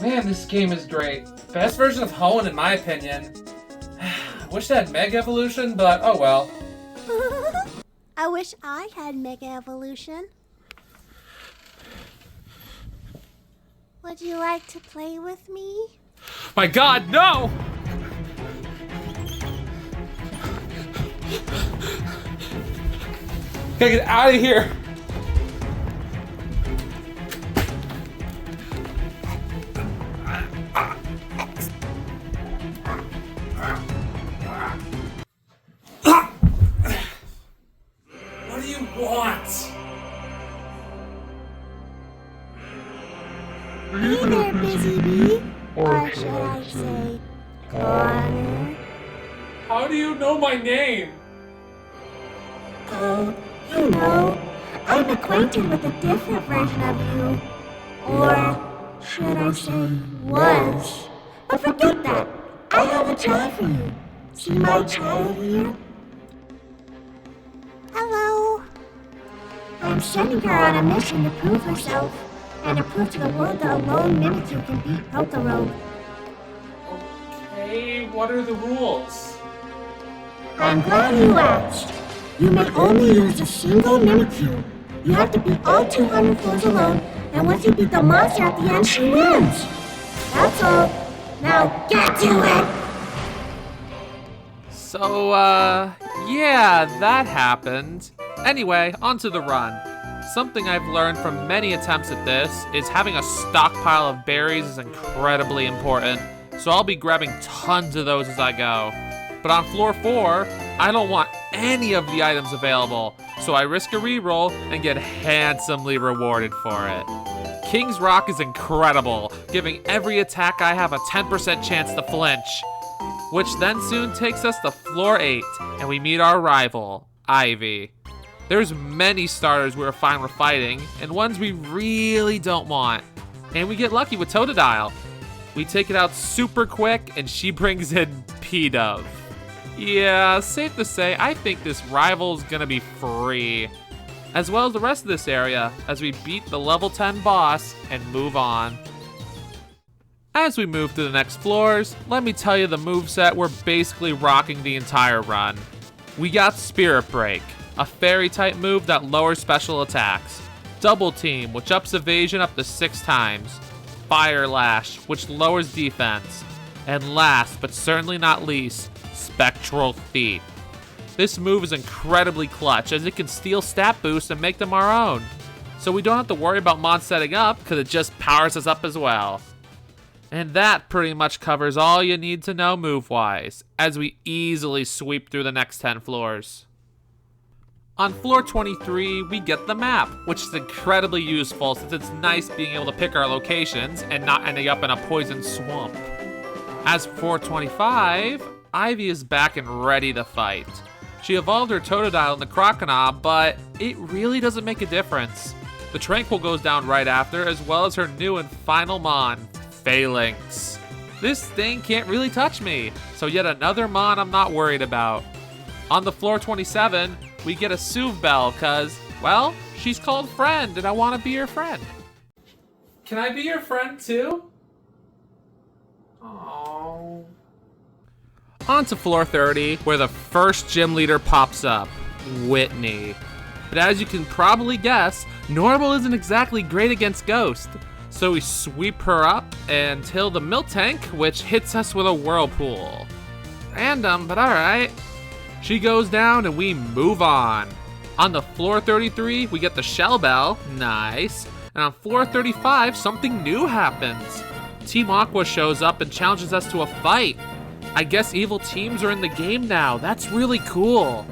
Man, this game is great. Best version of Hoenn in my opinion. Wish it had Mega Evolution, but oh well. I wish I had Mega Evolution. Would you like to play with me? My God, no! Gotta get out of here! What do you want? Hey there, Busy Bee. Or should I say, Connor? How do you know my name? You know, I'm acquainted with a different version of you. Or should I say, was. But forget that. I have a child for you. See my child here? Hello. I'm sending her on a mission to prove herself. And to prove to the world that a lone Mimikyu can beat Pokerogue. Okay, what are the rules? I'm glad you asked. You may only use a single Mimikyu. You have to beat all 200 floors alone, and once you beat the monster at the end, she wins. That's all. Now get to it! So, yeah, that happened. Anyway, onto the run. Something I've learned from many attempts at this is having a stockpile of berries is incredibly important, so I'll be grabbing tons of those as I go. But on floor 4, I don't want any of the items available, so I risk a reroll and get handsomely rewarded for it. King's Rock is incredible, giving every attack I have a 10% chance to flinch, which then soon takes us to floor 8, and we meet our rival, Ivy. There's many starters we're fine with fighting, and ones we really don't want. And we get lucky with Totodile. We take it out super quick, and she brings in P-Dove. Yeah, safe to say, I think this rival's gonna be free. As well as the rest of this area, as we beat the level 10 boss and move on. As we move to the next floors, let me tell you the moveset we're basically rocking the entire run. We got Spirit Break, a fairy-type move that lowers special attacks. Double Team, which ups evasion up to 6 times. Fire Lash, which lowers defense. And last, but certainly not least, Spectral Thief. This move is incredibly clutch, as it can steal stat boosts and make them our own. So we don't have to worry about Mon setting up, because it just powers us up as well. And that pretty much covers all you need to know move-wise, as we easily sweep through the next 10 floors. On floor 23, we get the map, which is incredibly useful since it's nice being able to pick our locations and not ending up in a poison swamp. As for floor 25, Ivy is back and ready to fight. She evolved her Totodile into Crocodile, but it really doesn't make a difference. The Tranquil goes down right after, as well as her new and final Mon, Phalanx. This thing can't really touch me, so yet another Mon I'm not worried about. On the floor 27, we get a Suv Bell, cause, well, she's called Friend, and I want to be her friend. Can I be your friend too? Aww. On to floor 30, where the first gym leader pops up, Whitney. But as you can probably guess, Normal isn't exactly great against Ghost. So we sweep her up until the Miltank, which hits us with a Whirlpool. Random, but alright. She goes down and we move on. On the floor 33, we get the Shell Bell, nice. And on floor 35, something new happens. Team Aqua shows up and challenges us to a fight. I guess evil teams are in the game now, that's really cool.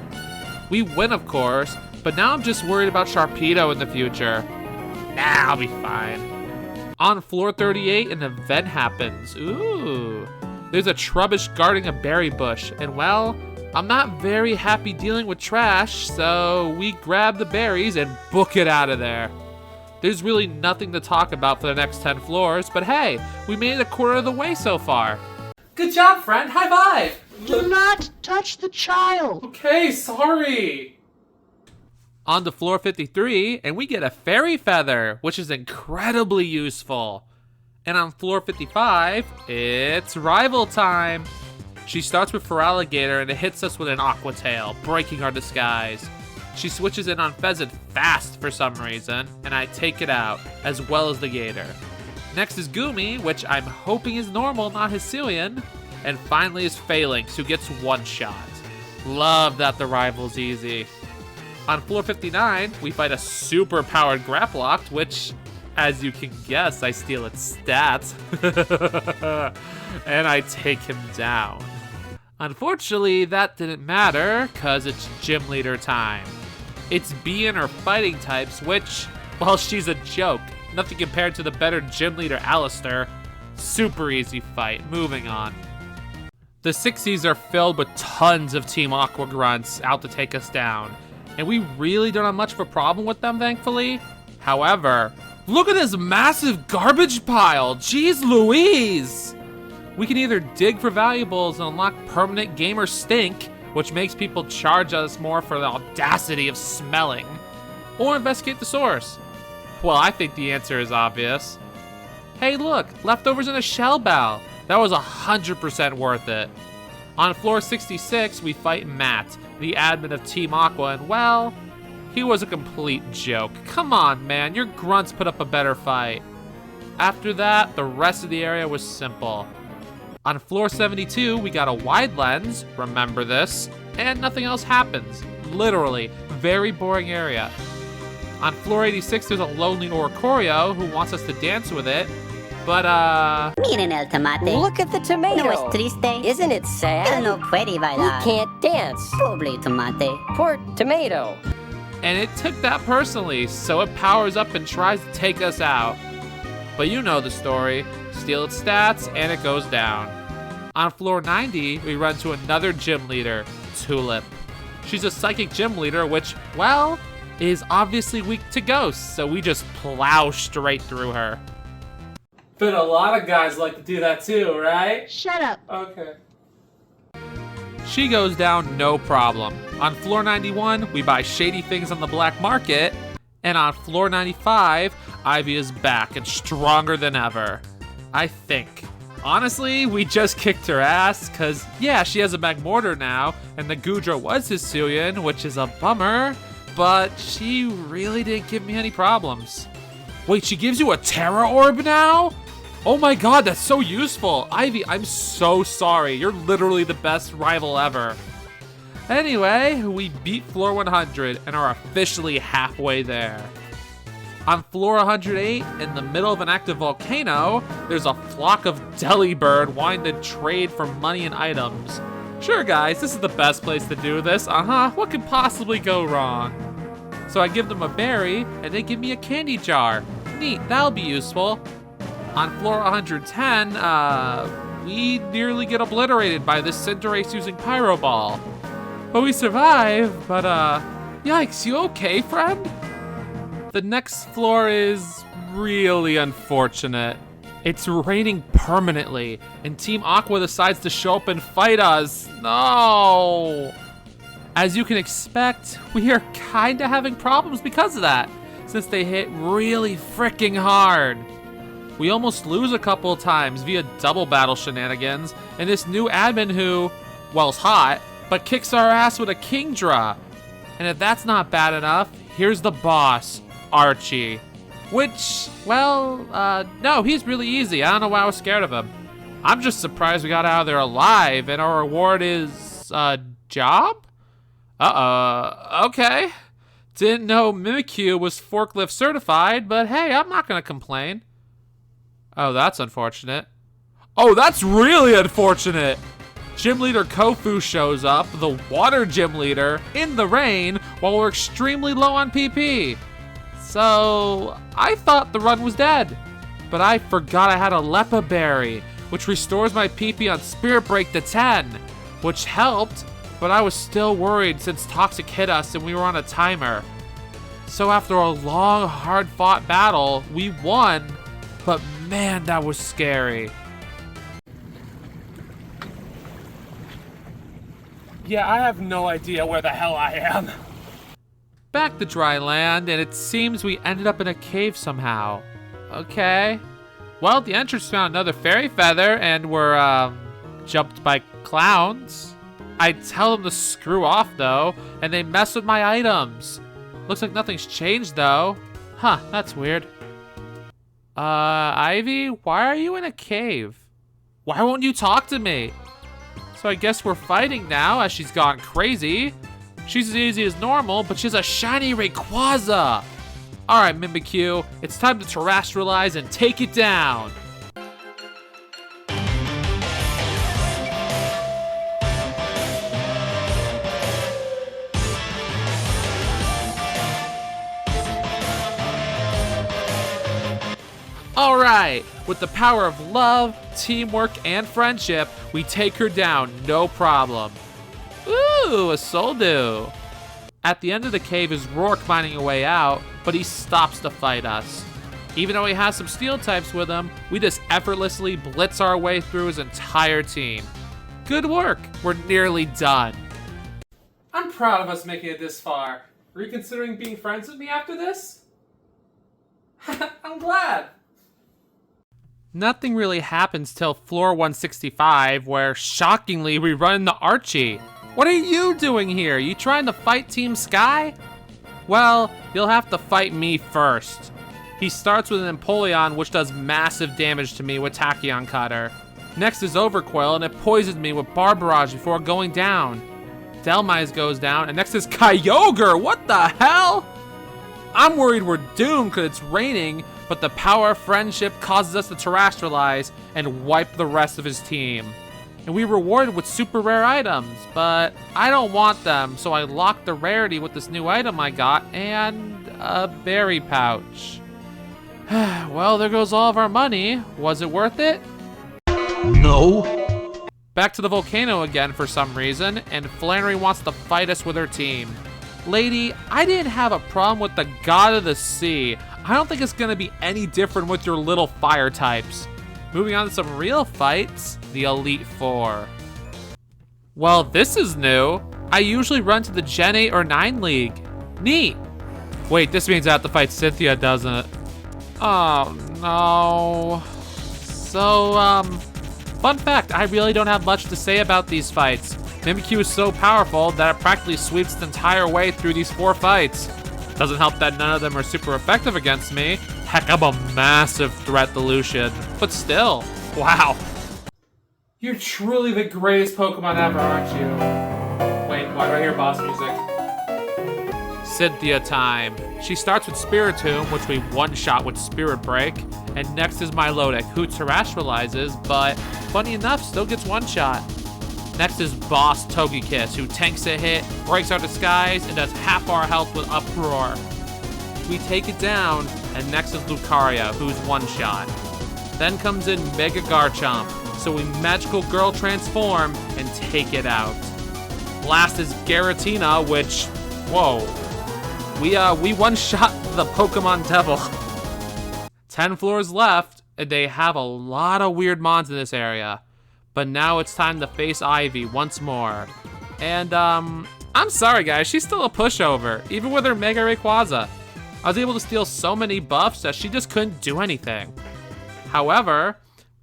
We win, of course, but now I'm just worried about Sharpedo in the future. Nah, I'll be fine. On floor 38, an event happens. Ooh. There's a Trubbish guarding a berry bush, and well, I'm not very happy dealing with trash, so we grab the berries and book it out of there. There's really nothing to talk about for the next 10 floors, but hey, we made it a quarter of the way so far. Good job, friend. High five. Do not touch the child. Okay, sorry. On to floor 53, and we get a Fairy Feather, which is incredibly useful. And on floor 55, it's rival time. She starts with Feraligatr and it hits us with an Aqua Tail, breaking our disguise. She switches in on Pheasant fast for some reason, and I take it out, as well as the Gator. Next is Goomy, which I'm hoping is normal, not Hisuian. And finally is Phalanx, who gets one shot. Love that the rival's easy. On floor 59, we fight a super-powered Grapploct, which, as you can guess, I steal its stats. And I take him down. Unfortunately, that didn't matter, cause it's Gym Leader time. It's B in her fighting types, which, well, she's a joke. Nothing compared to the better Gym Leader Alistair. Super easy fight, moving on. The 60s are filled with tons of Team Aqua grunts out to take us down, and we really don't have much of a problem with them, thankfully. However, look at this massive garbage pile! Jeez Louise! We can either dig for valuables and unlock permanent gamer stink, which makes people charge us more for the audacity of smelling, or investigate the source. Well, I think the answer is obvious. Hey look, leftovers in a shell bell. That was 100% worth it. On floor 66, we fight Matt, the admin of Team Aqua, and well, he was a complete joke. Come on, man, your grunts put up a better fight. After that, the rest of the area was simple. On floor 72, we got a wide lens, remember this, and nothing else happens. Literally, very boring area. On floor 86, there's a lonely Oricorio who wants us to dance with it, but Miren el tomate. Look at the tomato. No es triste. Isn't it sad? Él no puede bailar. He can't dance. Pobre tomate. Poor tomato. and it took that personally, so it powers up and tries to take us out. But you know the story. Steal its stats, and it goes down. On floor 90, we run to another gym leader, Tulip. She's a psychic gym leader, which, well, is obviously weak to ghosts, so we just plow straight through her. But a lot of guys like to do that too, right? Shut up. Okay. She goes down no problem. On floor 91, we buy shady things on the black market. And on floor 95, Ivy is back and stronger than ever. I think. Honestly, we just kicked her ass, cause yeah, she has a Magmortar now, and the Goodra was Hisuian, which is a bummer, but she really didn't give me any problems. Wait, she gives you a Terra Orb now? Oh my god, that's so useful. Ivy, I'm so sorry. You're literally the best rival ever. Anyway, we beat floor 100 and are officially halfway there. On floor 108, in the middle of an active volcano, there's a flock of Delibird wanting to trade for money and items. Sure guys, this is the best place to do this, what could possibly go wrong? So I give them a berry, and they give me a candy jar. Neat, that'll be useful. On floor 110, we nearly get obliterated by this Cinderace using Pyro Ball. But we survive, but yikes, you okay, friend? The next floor is really unfortunate. It's raining permanently, and Team Aqua decides to show up and fight us. No! As you can expect, we are kinda having problems because of that, since they hit really freaking hard. We almost lose a couple of times via double battle shenanigans, and this new admin who, well, is hot, but kicks our ass with a Kingdra. And if that's not bad enough, here's the boss, Archie. Which, well, no, he's really easy. I don't know why I was scared of him. I'm just surprised we got out of there alive, and our reward is, job? Okay. Didn't know Mimikyu was forklift certified, but hey, I'm not gonna complain. Oh, that's unfortunate. Oh, that's really unfortunate! Gym Leader Kofu shows up, the water gym leader, in the rain while we're extremely low on PP. So, I thought the run was dead. But I forgot I had a Lepa Berry, which restores my PP on Spirit Break to 10, which helped, but I was still worried since Toxic hit us and we were on a timer. So after a long, hard-fought battle, we won, but man, that was scary. Yeah, I have no idea where the hell I am. Back to dry land, and it seems we ended up in a cave somehow. Okay. Well, the entrance found another fairy feather and were, jumped by clowns. I tell them to screw off, though, and they mess with my items. Looks like nothing's changed, though. Huh, that's weird. Ivy, why are you in a cave? Why won't you talk to me? So I guess we're fighting now, as she's gone crazy. She's as easy as normal, but she has a shiny Rayquaza. Alright, Mimikyu, it's time to terrestrialize and take it down. Alright, with the power of love, teamwork, and friendship, we take her down, no problem. Ooh, a Soldu. At the end of the cave is Rourke finding a way out, but he stops to fight us. Even though he has some steel types with him, we just effortlessly blitz our way through his entire team. Good work, we're nearly done. I'm proud of us making it this far. Are you considering being friends with me after this? I'm glad. Nothing really happens till floor 165, where shockingly we run into Archie. What are you doing here? You trying to fight Team Sky? Well, you'll have to fight me first. He starts with an Empoleon, which does massive damage to me with Tachyon Cutter. Next is Overcoil, and it poisons me with Barbarage before going down. Delmise goes down, and next is Kyogre! What the hell? I'm worried we're doomed because it's raining, but the power of friendship causes us to terrestrialize and wipe the rest of his team. And we rewarded with super rare items, but I don't want them, so I locked the rarity with this new item I got and a berry pouch. Well, there goes all of our money. Was it worth it? No. Back to the volcano again for some reason, and Flannery wants to fight us with her team. Lady, I didn't have a problem with the god of the sea. I don't think it's gonna be any different with your little fire types. Moving on to some real fights, the Elite Four. Well, this is new. I usually run to the Gen 8 or 9 League. Neat. Wait, this means I have to fight Cynthia, doesn't it? Oh, no. So, fun fact, I really don't have much to say about these fights. Mimikyu is so powerful that it practically sweeps the entire way through these 4 fights. Doesn't help that none of them are super effective against me. Heck, I'm a massive threat to Lucian. But still, wow. You're truly the greatest Pokemon ever, aren't you? Wait, why do I hear boss music? Cynthia time. She starts with Spiritomb, which we one-shot with Spirit Break. And next is Milotic, who terrestrializes, but funny enough, still gets one-shot. Next is Boss Togekiss, who tanks a hit, breaks our disguise, and does half our health with Uproar. We take it down, and next is Lucario, who's one-shot. Then comes in Mega Garchomp, so we Magical Girl transform and take it out. Last is Giratina, which, whoa, we one-shot the Pokemon Devil. 10 floors left, and they have a lot of weird mons in this area. But now it's time to face Ivy once more. And, I'm sorry guys, she's still a pushover, even with her Mega Rayquaza. I was able to steal so many buffs that she just couldn't do anything. However,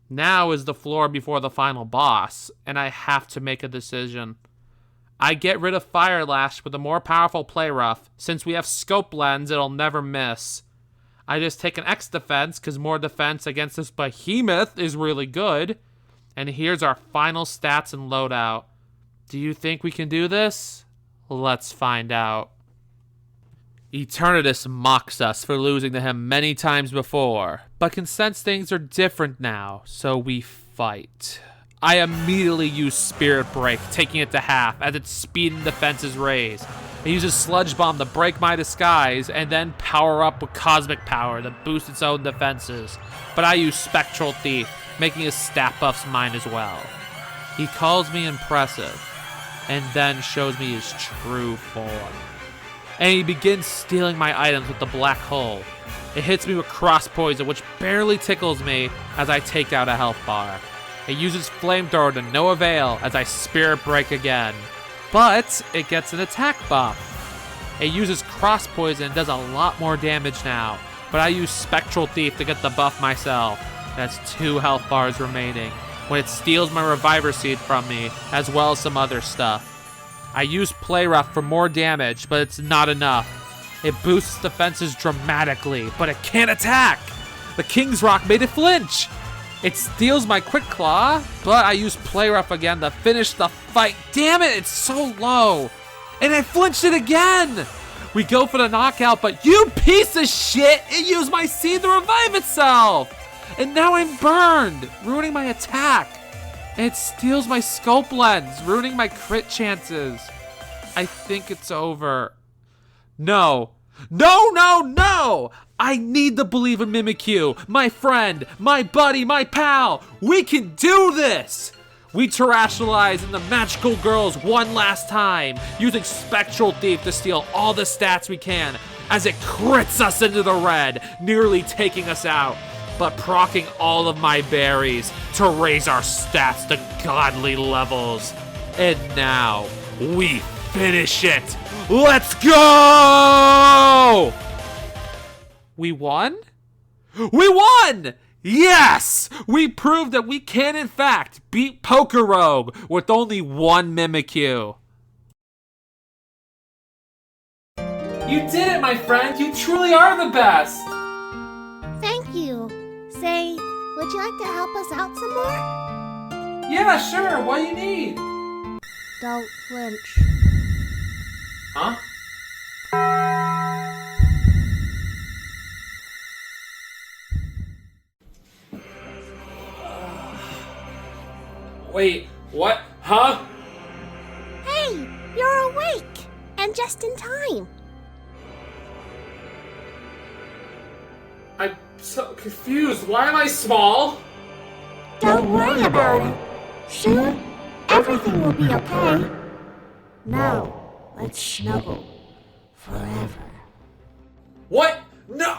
now is the floor before the final boss, and I have to make a decision. I get rid of Fire Lash with a more powerful Play Rough. Since we have Scope Lens, it'll never miss. I just take an X defense, because more defense against this behemoth is really good. And here's our final stats and loadout. Do you think we can do this? Let's find out. Eternatus mocks us for losing to him many times before, but can sense things are different now, so we fight. I immediately use Spirit Break, taking it to half as its speed and defense is raised. It uses Sludge Bomb to break my disguise, and then power up with Cosmic Power to boost its own defenses. But I use Spectral Thief, making his stat buffs mine as well. He calls me impressive, and then shows me his true form. And he begins stealing my items with the Black Hole. It hits me with Cross Poison, which barely tickles me as I take out a health bar. It uses Flamethrower to no avail as I Spirit Break again. But it gets an attack buff. It uses Cross Poison and does a lot more damage now, but I use Spectral Thief to get the buff myself. That's 2 health bars remaining when it steals my reviver seed from me, as well as some other stuff. I use Play Rough for more damage, but it's not enough. It boosts defenses dramatically, but it can't attack. The King's Rock made it flinch. It steals my Quick Claw, but I use Play Rough again to finish the fight. Damn it, it's so low. And I flinched it again. We go for the knockout, but you piece of shit, it used my seed to revive itself. And now I'm burned, ruining my attack. And it steals my scope lens, ruining my crit chances. I think it's over. No. No, no, no! I need to believe in Mimikyu, my friend, my buddy, my pal. We can do this! We terrestrialize in the magical girls one last time, using Spectral Thief to steal all the stats we can, as it crits us into the red, nearly taking us out, but procking all of my berries to raise our stats to godly levels. And now, we finish it! Let's go! We won? We won! Yes! We proved that we can, in fact, beat Pokerogue with only 1 Mimikyu. You did it, my friend! You truly are the best! Thank you. Say, would you like to help us out some more? Yeah, sure. What do you need? Don't flinch. Huh? Wait, what? Huh? Hey, you're awake! And just in time. I'm so confused. Why am I small? Don't worry about it. Soon, everything will be okay. Now, let's snuggle forever. What? No!